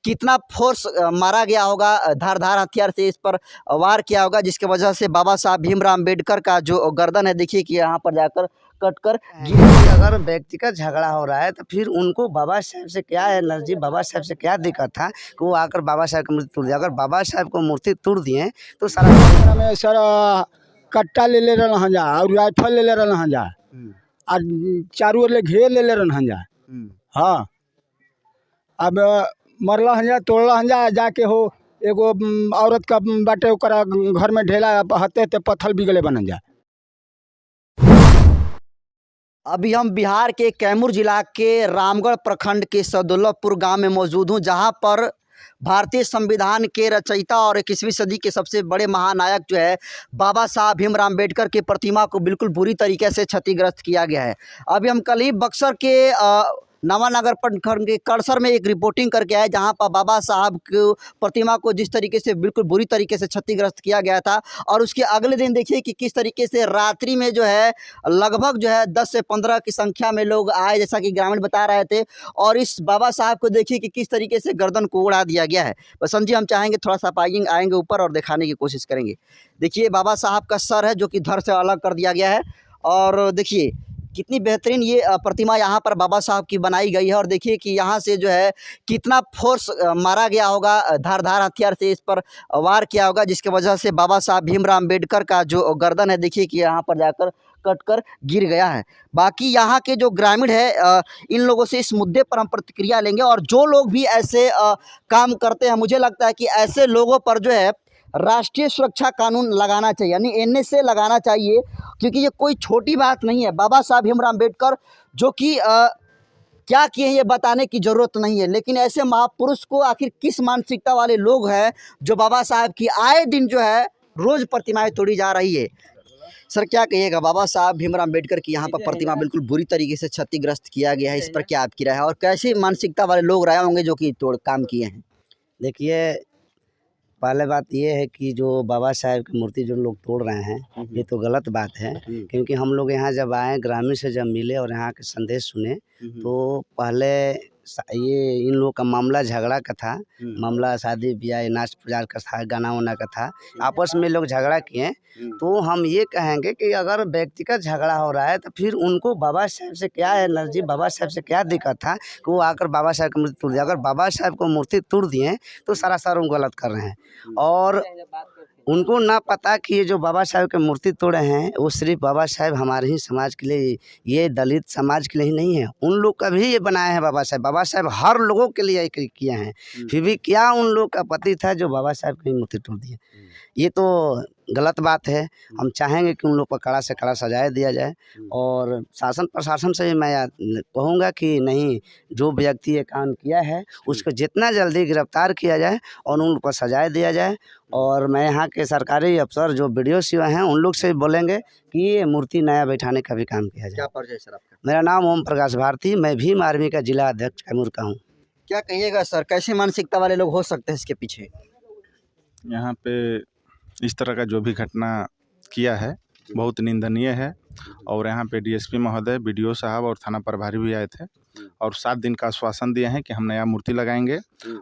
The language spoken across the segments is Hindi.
कितना फोर्स मारा गया होगा, धारदार हथियार से इस पर वार किया होगा, जिसकी वजह से बाबा साहब भीमराव अम्बेडकर का जो गर्दन है देखिए कि यहाँ पर जाकर कटकर अगर व्यक्तिगत झगड़ा हो रहा है तो फिर उनको बाबा साहब से क्या एनर्जी, बाबा साहब से क्या दिक्कत था कि वो आकर बाबा साहब की मूर्ति तोड़ दिया। अगर बाबा साहब को मूर्ति तोड़ दिए तो सारा में सर कट्टा ले ले रहा जा और राइफल ले ले रहा जा और चारों ओर ले घेर ले ले रहा जा। हाँ, अब मरला हंजा तोड़ला हंजा जाके हो एगो औरत का बाटे ओकरा घर में ढेला हते हते पत्थर बिगले बन जा। अभी हम बिहार के कैमूर जिला के रामगढ़ प्रखंड के सदौलतपुर गांव में मौजूद हूं, जहां पर भारतीय संविधान के रचयिता और 21वीं सदी के सबसे बड़े महानायक जो है बाबा साहब भीमराव अम्बेडकर की प्रतिमा को बिल्कुल बुरी तरीके से क्षतिग्रस्त किया गया है। अभी हम कल ही बक्सर के नवानगर प्रखंड के कड़सर में एक रिपोर्टिंग करके आए, जहां पर बाबा साहब की प्रतिमा को जिस तरीके से बिल्कुल बुरी तरीके से क्षतिग्रस्त किया गया था, और उसके अगले दिन देखिए कि किस तरीके से रात्रि में जो है लगभग जो है 10 से 15 की संख्या में लोग आए, जैसा कि ग्रामीण बता रहे थे, और इस बाबा साहब को देखिए कि किस तरीके से गर्दन को उड़ा दिया गया है। बसंत जी, हम चाहेंगे थोड़ा सा आएंगे ऊपर और दिखाने की कोशिश करेंगे। देखिए बाबा साहब का सर है जो कि धड़ से अलग कर दिया गया है, और देखिए कितनी बेहतरीन ये प्रतिमा यहाँ पर बाबा साहब की बनाई गई है। और देखिए कि यहाँ से जो है कितना फोर्स मारा गया होगा, धारदार हथियार से इस पर वार किया होगा, जिसकी वजह से बाबा साहब भीमराव अम्बेडकर का जो गर्दन है देखिए कि यहाँ पर जाकर कटकर गिर गया है। बाकी यहाँ के जो ग्रामीण है इन लोगों से इस मुद्दे पर हम प्रतिक्रिया लेंगे, और जो लोग भी ऐसे काम करते हैं, मुझे लगता है कि ऐसे लोगों पर जो है राष्ट्रीय सुरक्षा कानून लगाना चाहिए, यानी एनएसए लगाना चाहिए, क्योंकि ये कोई छोटी बात नहीं है। बाबा साहब भीमराव अम्बेडकर जो कि क्या किए हैं ये बताने की ज़रूरत नहीं है, लेकिन ऐसे महापुरुष को आखिर किस मानसिकता वाले लोग हैं जो बाबा साहब की आए दिन जो है रोज़ प्रतिमाएं तोड़ी जा रही है। सर क्या कहिएगा, बाबा साहब भीमराव अम्बेडकर की यहाँ पर प्रतिमा बिल्कुल बुरी तरीके से क्षतिग्रस्त किया गया है, इस पर क्या आपकी राय है, और कैसी मानसिकता वाले लोग रहे होंगे जो कि तोड़ काम किए हैं? देखिए, पहले बात ये है कि जो बाबा साहब की मूर्ति जो लोग तोड़ रहे हैं ये तो गलत बात है, क्योंकि हम लोग यहाँ जब आए, ग्रामीण से जब मिले और यहाँ के संदेश सुने, तो पहले ये इन लोगों का मामला झगड़ा का था, मामला शादी ब्याह नाच पुजार का था, गाना वाना का था, आपस में लोग झगड़ा किए। तो हम ये कहेंगे कि अगर व्यक्तिगत झगड़ा हो रहा है तो फिर उनको बाबा साहब से क्या एनर्जी, बाबा साहब से क्या दिक्कत था कि वो आकर बाबा साहब की मूर्ति तोड़ दिया। अगर बाबा साहब को मूर्ति तोड़ दिए तो सरासर वो गलत कर रहे हैं, और उनको ना पता कि ये जो बाबा साहब की मूर्ति तोड़े हैं वो सिर्फ बाबा साहब हमारे ही समाज के लिए, ये दलित समाज के लिए ही नहीं है, उन लोग का भी ये बनाए हैं बाबा साहब। बाबा साहब हर लोगों के लिए किए हैं, फिर भी क्या उन लोग का पति था जो बाबा साहब की मूर्ति तोड़ दिए? ये तो गलत बात है। हम चाहेंगे कि उन लोग पर कड़ा से कड़ा सजाए दिया जाए, और शासन प्रशासन से भी मैं कहूँगा कि नहीं, जो व्यक्ति ये काम किया है उसको जितना जल्दी गिरफ्तार किया जाए और उन लोग पर सजाए दिया जाए। और मैं यहाँ के सरकारी अफसर जो BDO हैं उन लोग से भी बोलेंगे कि ये मूर्ति नया बैठाने का भी काम किया जाए। क्या परिचय सर आपका? मेरा नाम ओम प्रकाश भारती, मैं भीम आर्मी का जिला अध्यक्ष कैमूर का हूँ। क्या कहिएगा सर, कैसी मानसिकता वाले लोग हो सकते हैं इसके पीछे? यहाँ पे इस तरह का जो भी घटना किया है बहुत निंदनीय है, और यहाँ पे DSP महोदय, BDO साहब और थाना प्रभारी भी आए थे, और 7 दिन का आश्वासन दिए हैं कि हम नया मूर्ति लगाएंगे,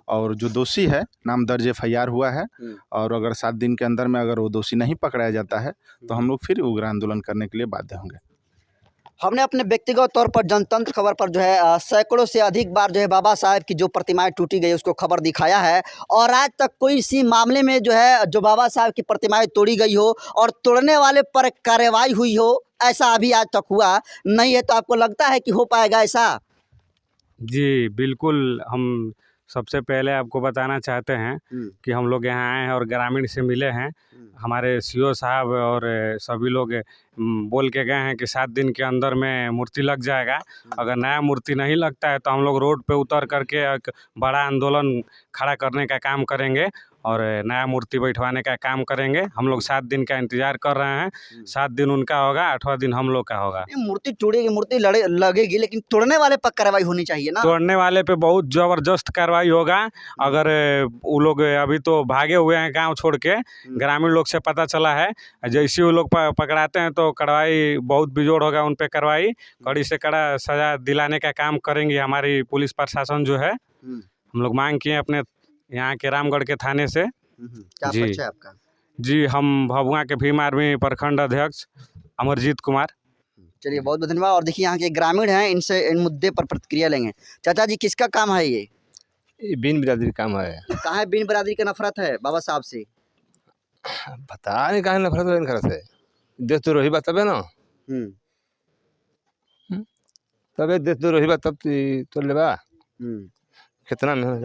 और जो दोषी है नाम दर्ज FIR हुआ है, और अगर 7 दिन के अंदर में अगर वो दोषी नहीं पकड़ाया जाता है तो हम लोग फिर उग्र आंदोलन करने के लिए बाध्य होंगे। हमने अपने व्यक्तिगत तौर पर जनतंत्र खबर पर जो है सैकड़ों से अधिक बार जो है बाबा साहब की जो प्रतिमाएं टूटी गई उसको खबर दिखाया है, और आज तक कोई इसी मामले में जो है जो बाबा साहब की प्रतिमाएं तोड़ी गई हो और तोड़ने वाले पर कार्रवाई हुई हो, ऐसा अभी आज तक हुआ नहीं है। तो आपको लगता है कि हो पाएगा ऐसा? जी बिल्कुल, हम सबसे पहले आपको बताना चाहते हैं कि हम लोग यहाँ आए हैं और ग्रामीण से मिले हैं। हमारे CO साहब और सभी लोग बोल के गए हैं कि 7 दिन के अंदर में मूर्ति लग जाएगा। अगर नया मूर्ति नहीं लगता है तो हम लोग रोड पे उतर करके एक बड़ा आंदोलन खड़ा करने का काम करेंगे और नया मूर्ति बैठवाने का काम करेंगे। हम लोग 7 दिन का इंतजार कर रहे हैं, 7 दिन उनका होगा, 8वां दिन हम लोग का होगा। मूर्ति टूटेगी, मूर्ति लगेगी, लेकिन तोड़ने वाले पर कार्रवाई होनी चाहिए ना? तोड़ने वाले पे बहुत ज़बरदस्त कार्रवाई होगा। अगर वो लोग अभी तो भागे हुए हैं गांव छोड़ के, ग्रामीण लोग से पता चला है, जैसे वो लोग पकड़ाते हैं तो कार्रवाई बहुत बेजोड़ होगा, उन पे कार्रवाई कड़ी से कड़ा सजा दिलाने का काम करेंगी हमारी पुलिस प्रशासन जो है। हम लोग मांग किए अपने यहाँ के रामगढ़ के थाने से। क्या जी। परिचय है आपका? जी, हम भभुआ के भीम आर्मी प्रखंड अध्यक्ष अमरजीत कुमार। चलिए, बहुत बहुत धन्यवाद। और देखिए यहाँ के ग्रामीण हैं, इनसे इन मुद्दे पर प्रतिक्रिया लेंगे। चाचा जी, किसका काम है ये? बिन बिरादरी काम है। कहाँ है बिन बरादरी की नफरत है बाबा साहब से? पता नहीं कहाँ नफरत हो घर से। देश तो रही बात तबे ना, तबे देश तो रही बात तब तो लेबा कितना मेहनत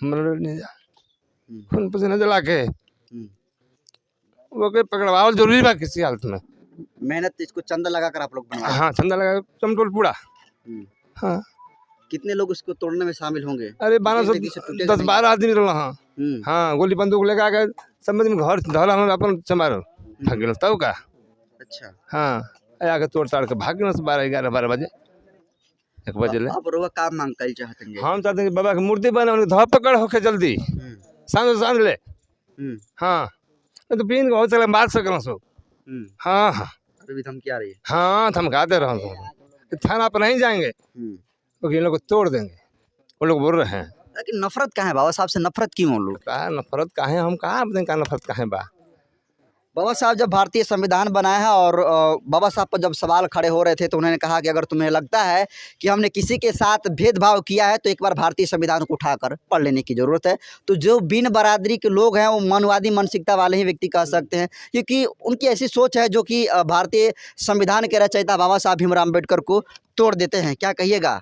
नहीं जा खून पसीना जला के वो के पकड़वावल जरूरी बा किसी हालत में। मेहनत इसको चंदा लगा कर आप लोग बनवाए। हाँ, चंदा लगा चमटोल पूरा। हाँ, कितने लोग इसको तोड़ने में शामिल होंगे? अरे 12 आदमी रहा। हाँ हाँ, गोली बंदूक लेकर आके समझ में घर धला अपन चमारो भाग गए तब का। अच्छा। हाँ, आके तोड़ ताड़ के भाग गए 12 बजे 1 बजे ले। आप रोगा काम मांग कर चाहते हैं? हम चाहते हैं कि बाबा की मूर्ति बने, उनकी धर पकड़ होके जल्दी सांझ ले। हाँ, नहीं तो बीन बहुत चले मार सकल सो। हाँ हाँ, अभी धमकी आ रही है। हाँ, धमकाते रहो थाना पर नहीं जाएंगे क्योंकि इन लोग को तोड़ देंगे, वो लोग बोल रहे हैं। लेकिन नफरत कहाँ है बाबा साहब से? नफरत क्यों लोग? कहा नफरत काहे, हम कहाँ अपने का नफरत काहे बा। बाबा साहब जब भारतीय संविधान बनाया है और बाबा साहब पर जब सवाल खड़े हो रहे थे तो उन्होंने कहा कि अगर तुम्हें लगता है कि हमने किसी के साथ भेदभाव किया है तो एक बार भारतीय संविधान को उठाकर पढ़ लेने की ज़रूरत है। तो जो बिन बरादरी के लोग हैं वो मनवादी मानसिकता वाले ही व्यक्ति कह सकते हैं, क्योंकि उनकी ऐसी सोच है जो कि भारतीय संविधान के रचयिता बाबा साहब भीमराव अम्बेडकर को तोड़ देते हैं। क्या कहिएगा,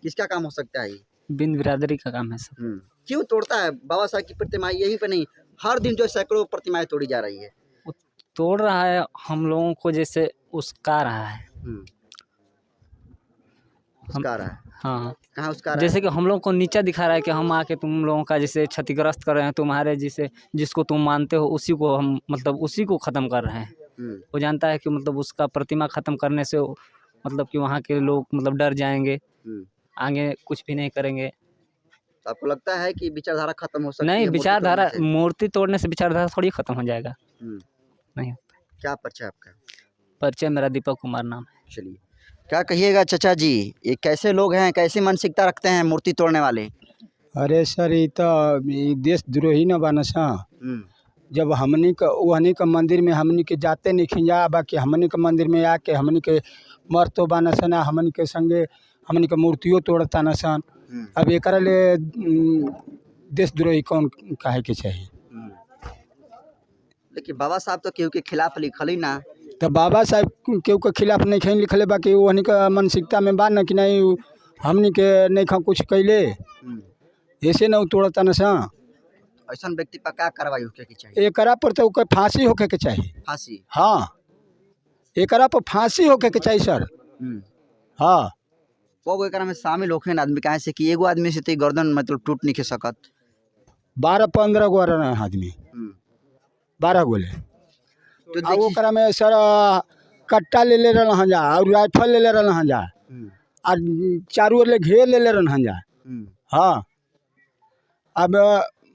किसका काम हो सकता है ये? बिन बिरादरी का काम है सब। क्यों तोड़ता है बाबा साहब की प्रतिमाएं? यहीं पे नहीं, हर दिन जो सैकड़ों प्रतिमाएं तोड़ी जा रही है। वो तोड़ रहा है, हम लोगों को जैसे उसका रहा है। उसका रहा है? हाँ, कहाँ उसका रहा जैसे कि हम लोगों को नीचा दिखा रहा है कि हम आके तुम लोगों का जैसे क्षतिग्रस्त कर रहे हैं, तुम्हारे जिसे जिसको तुम मानते हो उसी को हम मतलब उसी को ख़त्म कर रहे हैं। वो जानता है कि मतलब उसका प्रतिमा ख़त्म करने से मतलब कि वहाँ के लोग मतलब डर जाएंगे, आगे कुछ भी नहीं करेंगे। तो आपको लगता है कि विचारधारा खत्म हो सकती है? नहीं, मूर्ति विचारधारा तोड़ने से? मूर्ति तोड़ने से विचारधारा थोड़ी खत्म हो जाएगा। नहीं। क्या परिचय आपका? परिचय मेरा दीपक कुमार नाम है। चलिए, क्या कहिएगा चाचा जी, ये कैसे लोग हैं, कैसी मानसिकता रखते हैं मूर्ति तोड़ने वाले? अरे सर, ये तो देशद्रोही न बना सा। जब हमनी का वहनी का मंदिर में हमनी के जाते नहीं खिंजा, बाकी हमनी के मंदिर में आके हमनी के मरतो बाना सना, हमनी के संगे हमनी के मूर्तियों तोड़ता न सन। अब एक देशद्रोही कौन काहे के चाहिए? लेकिन बाबा साहब तो केहू के खिलाफ लिखल ही ना। तो बाबा साहब केहू के खिलाफ नहीं खैन लिखले, बाकी वहनी का मानसिकता में बा न कि नहीं हमनी के नहीं खा कुछ कैले, ऐसे न तोड़ता न सा। ऐसा व्यक्ति पर क्या कार्रवाई होके के चाहिए? एकरा पर तो ओकर फांसी होके के चाहिए। फांसी? हाँ, एकरा पर फांसी होके के चाहिए सर। हाँ, वो एकरा में शामिल होखे ना आदमी, काहे से कि एगो आदमी से तो गर्दन मतलब टूट नहीं के सकत। 12-15 गो आदमी, 12 गोले। तो आ ओकरा में सर कट्टा ले ले रहन जा और राइफल ले ले रहन जा और चारों ओर ले घेर ले ले रहन जा। हाँ, अब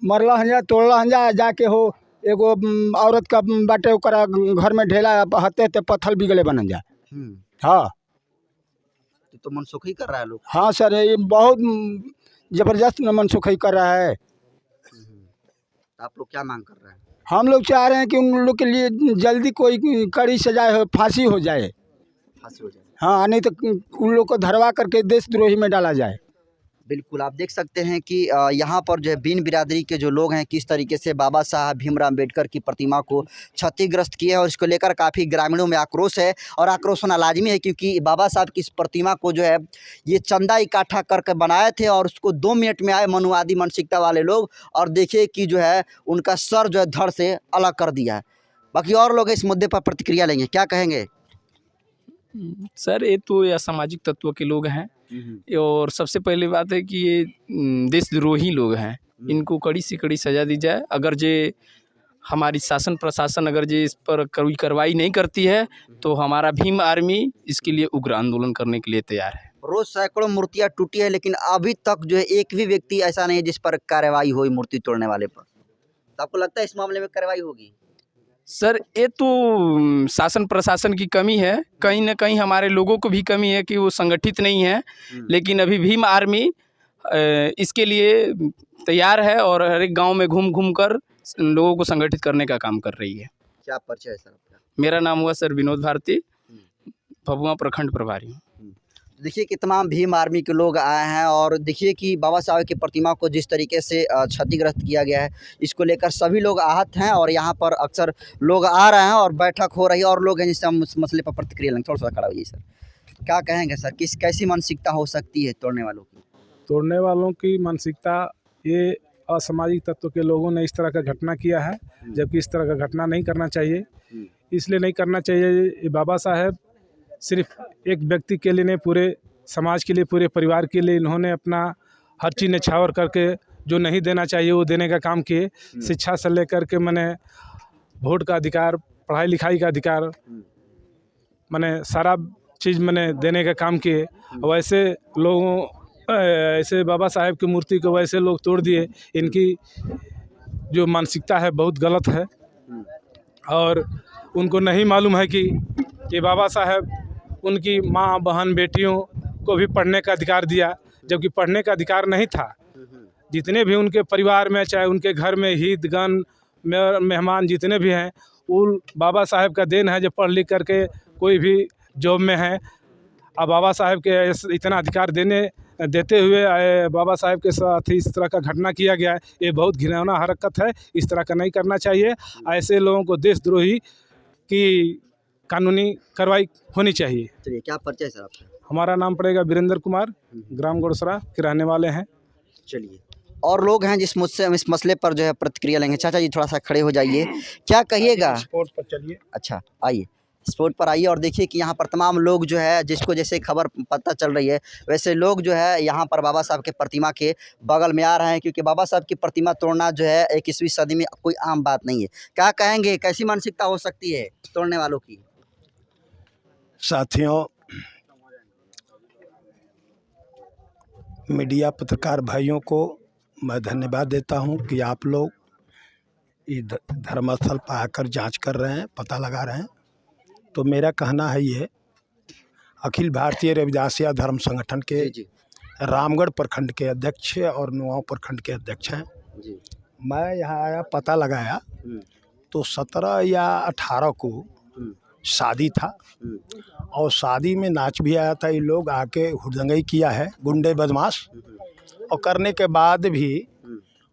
मरला हन जा, तोड़ला हन जा, जाके हो एगो औरत का बाटे ओकरा घर में ढेला हते पत्थर बिगले बनन जा। हाँ, तो मनसुखी कर रहा है लोग। हाँ सर, ये बहुत जबरदस्त मनसुखी कर रहा है। आप लोग क्या मांग कर रहे हैं? हम लोग चाह रहे हैं कि उन लोग के लिए जल्दी कोई कड़ी सजा हो, फांसी हो जाए। फांसी हो जाए? हाँ, नहीं तो उन लोग को धरवा करके देशद्रोही में डाला जाए। बिल्कुल, आप देख सकते हैं कि यहाँ पर जो है बिन बिरादरी के जो लोग हैं किस तरीके से बाबा साहब भीमराव अम्बेडकर की प्रतिमा को क्षतिग्रस्त किए हैं और इसको लेकर काफ़ी ग्रामीणों में आक्रोश है। और आक्रोश होना लाजमी है क्योंकि बाबा साहब की इस प्रतिमा को जो है ये चंदा इकट्ठा करके बनाए थे और उसको 2 मिनट में आए मनुवादी मानसिकता वाले लोग और देखिए कि जो है उनका सर जो है धड़ से अलग कर दिया है। बाकी और लोग इस मुद्दे पर प्रतिक्रिया लेंगे, क्या कहेंगे? सर, ये तो असामाजिक तत्व के लोग हैं और सबसे पहली बात है कि ये देशद्रोही लोग हैं। इनको कड़ी से कड़ी सज़ा दी जाए। अगर जे हमारी शासन प्रशासन अगर जे इस पर कोई कार्रवाई नहीं करती है तो हमारा भीम आर्मी इसके लिए उग्र आंदोलन करने के लिए तैयार है। रोज़ सैकड़ों मूर्तियाँ टूटी है लेकिन अभी तक जो है एक भी व्यक्ति ऐसा नहीं है जिस पर कार्रवाई हुई मूर्ति तोड़ने वाले पर। तो आपको लगता है इस मामले में कार्रवाई होगी? सर, ये तो शासन प्रशासन की कमी है, कहीं ना कहीं हमारे लोगों को भी कमी है कि वो संगठित नहीं है। लेकिन अभी भीम आर्मी इसके लिए तैयार है और हर एक गांव में घूम घूम कर लोगों को संगठित करने का काम कर रही है। क्या परिचय है सर आपका? मेरा नाम हुआ सर विनोद भारती, भभुआ प्रखंड प्रभारी हूँ। देखिए कि तमाम भीम आर्मी के लोग आए हैं और देखिए कि बाबा साहब की प्रतिमा को जिस तरीके से क्षतिग्रस्त किया गया है, इसको लेकर सभी लोग आहत हैं और यहाँ पर अक्सर लोग आ रहे हैं और बैठक हो रही है और लोग हैं जिससे हम उस मसले पर प्रतिक्रिया लेंगे। थोड़ा सा खड़ा होइए सर, क्या कहेंगे सर, कैसी मानसिकता हो सकती है तोड़ने वालों की? तोड़ने वालों की मानसिकता, ये असामाजिक तत्व के लोगों ने इस तरह का घटना किया है, जबकि इस तरह का घटना नहीं करना चाहिए। इसलिए नहीं करना चाहिए, ये बाबा साहब सिर्फ एक व्यक्ति के लिए नहीं, पूरे समाज के लिए, पूरे परिवार के लिए इन्होंने अपना हर चीज़ न्यौछावर करके जो नहीं देना चाहिए वो देने का काम किए। शिक्षा से लेकर के मैंने वोट का अधिकार, पढ़ाई लिखाई का अधिकार, मैंने सारा चीज़ मैंने देने का काम किए। वैसे लोगों ऐसे बाबा साहब की मूर्ति को वैसे लोग तोड़ दिए, इनकी जो मानसिकता है बहुत गलत है और उनको नहीं मालूम है कि ये बाबा साहब उनकी माँ, बहन, बेटियों को भी पढ़ने का अधिकार दिया, जबकि पढ़ने का अधिकार नहीं था। जितने भी उनके परिवार में, चाहे उनके घर में हितगण मेहमान जितने भी हैं, वो बाबा साहब का देन है जो पढ़ लिख करके कोई भी जॉब में है। अब बाबा साहब के इतना अधिकार देते हुए बाबा साहब के साथ इस तरह का घटना किया गया है, ये बहुत घिनौना हरकत है। इस तरह का नहीं करना चाहिए। ऐसे लोगों को देशद्रोही की कानूनी कार्रवाई होनी चाहिए। चलिए, क्या परिचय सर आपका? हमारा नाम पड़ेगा वीरेंद्र कुमार, ग्राम गोड़सरा के रहने वाले हैं। चलिए, और लोग हैं जिस मुझसे इस मसले पर जो है प्रतिक्रिया लेंगे। चाचा जी थोड़ा सा खड़े हो जाइए, क्या कहिएगा? स्पोर्ट पर चलिए। अच्छा, आइए स्पोर्ट पर आइए और देखिए कि यहाँ पर तमाम लोग जो है, जिसको जैसे खबर पता चल रही है वैसे लोग जो है यहाँ पर बाबा साहब के प्रतिमा के बगल में आ रहे हैं, क्योंकि बाबा साहब की प्रतिमा तोड़ना जो है 21वीं सदी में कोई आम बात नहीं है। क्या कहेंगे, कैसी मानसिकता हो सकती है तोड़ने वालों की? साथियों, मीडिया पत्रकार भाइयों को मैं धन्यवाद देता हूं कि आप लोग ये धर्मस्थल पर आकर जांच कर रहे हैं, पता लगा रहे हैं। तो मेरा कहना है ये, अखिल भारतीय रविदासिया धर्म संगठन के रामगढ़ प्रखंड के अध्यक्ष और नुआंव प्रखंड के अध्यक्ष हैं। मैं यहाँ आया, पता लगाया तो 17 या 18 को शादी था और शादी में नाच भी आया था। ये लोग आके हुड़दंगई किया है, गुंडे बदमाश, और करने के बाद भी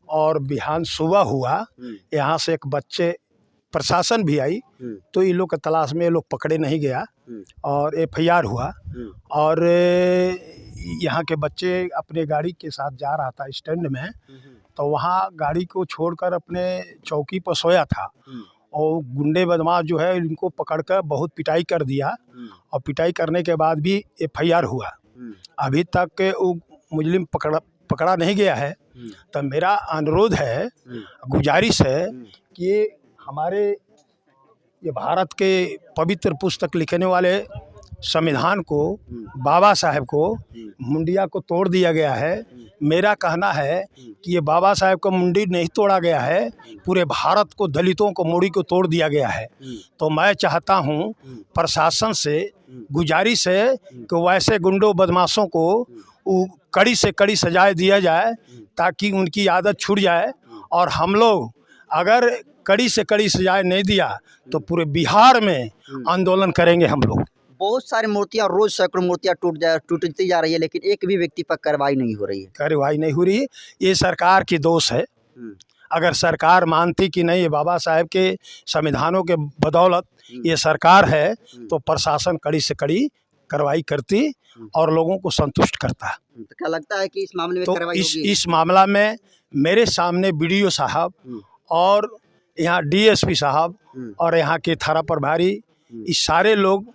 और बिहान सुबह हुआ, यहाँ से एक बच्चे, प्रशासन भी आई तो ये लोग के तलाश में ये लोग पकड़े नहीं गया और FIR हुआ। और यहाँ के बच्चे अपने गाड़ी के साथ जा रहा था स्टैंड में, तो वहाँ गाड़ी को छोड़कर अपने चौकी पर सोया था और गुंडे बदमाश जो है इनको पकड़कर बहुत पिटाई कर दिया और पिटाई करने के बाद भी FIR हुआ। अभी तक वो मुजरिम पकड़ा नहीं गया है। तो मेरा अनुरोध है, गुजारिश है कि हमारे ये भारत के पवित्र पुस्तक लिखने वाले संविधान को, बाबा साहब को, मुंडिया को तोड़ दिया गया है। मेरा कहना है कि ये बाबा साहब का मुंडी नहीं तोड़ा गया है, पूरे भारत को, दलितों को, मुड़ी को तोड़ दिया गया है। तो मैं चाहता हूँ प्रशासन से गुजारिश है कि वैसे गुंडों बदमाशों को कड़ी से कड़ी सजाएं दिया जाए ताकि उनकी आदत छूट जाए। और हम लोग अगर कड़ी से कड़ी सजाएं नहीं दिया तो पूरे बिहार में आंदोलन करेंगे हम लोग। बहुत सारी मूर्तियाँ, रोज सैकड़ों मूर्तियाँ टूटती जा रही है, लेकिन एक भी व्यक्ति पर कार्रवाई नहीं हो रही है। कार्रवाई नहीं हो रही है, ये सरकार की दोष है। अगर सरकार मानती कि नहीं ये बाबा साहब के संविधानों के बदौलत ये सरकार है, तो प्रशासन कड़ी से कड़ी कार्रवाई करती और लोगों को संतुष्ट करता। तो क्या लगता है कि इस मामले में तो कार्रवाई होगी? इस मामला में मेरे सामने BDO साहब और यहाँ DSP साहब और यहाँ के थाना प्रभारी, इस सारे लोग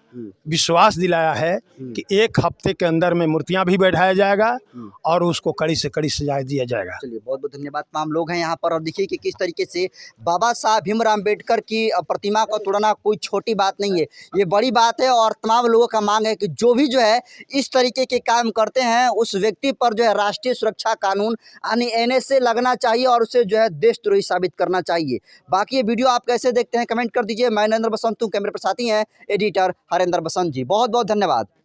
विश्वास दिलाया है कि 1 हफ्ते के अंदर में मूर्तियां भी बैठाया जाएगा और उसको कड़ी से कड़ी सजा दिया जाएगा। चलिए, बहुत बहुत धन्यवाद। तमाम लोग हैं यहाँ पर और देखिए कि किस तरीके से बाबा साहब भीमराव अम्बेडकर की प्रतिमा को तोड़ना कोई छोटी बात नहीं है, ये बड़ी बात है। और तमाम लोगों का मांग है कि जो भी जो है इस तरीके के काम करते हैं उस व्यक्ति पर जो है राष्ट्रीय सुरक्षा कानून यानी NSA लगना चाहिए और उसे जो है देशद्रोही साबित करना चाहिए। बाकी ये वीडियो आप कैसे देखते हैं कमेंट कर दीजिए। मैं नरेंद्र बसंत हूँ, कैमरे पर साथी हैं एडिटर हरेंद्र बसंत जी। बहुत बहुत धन्यवाद।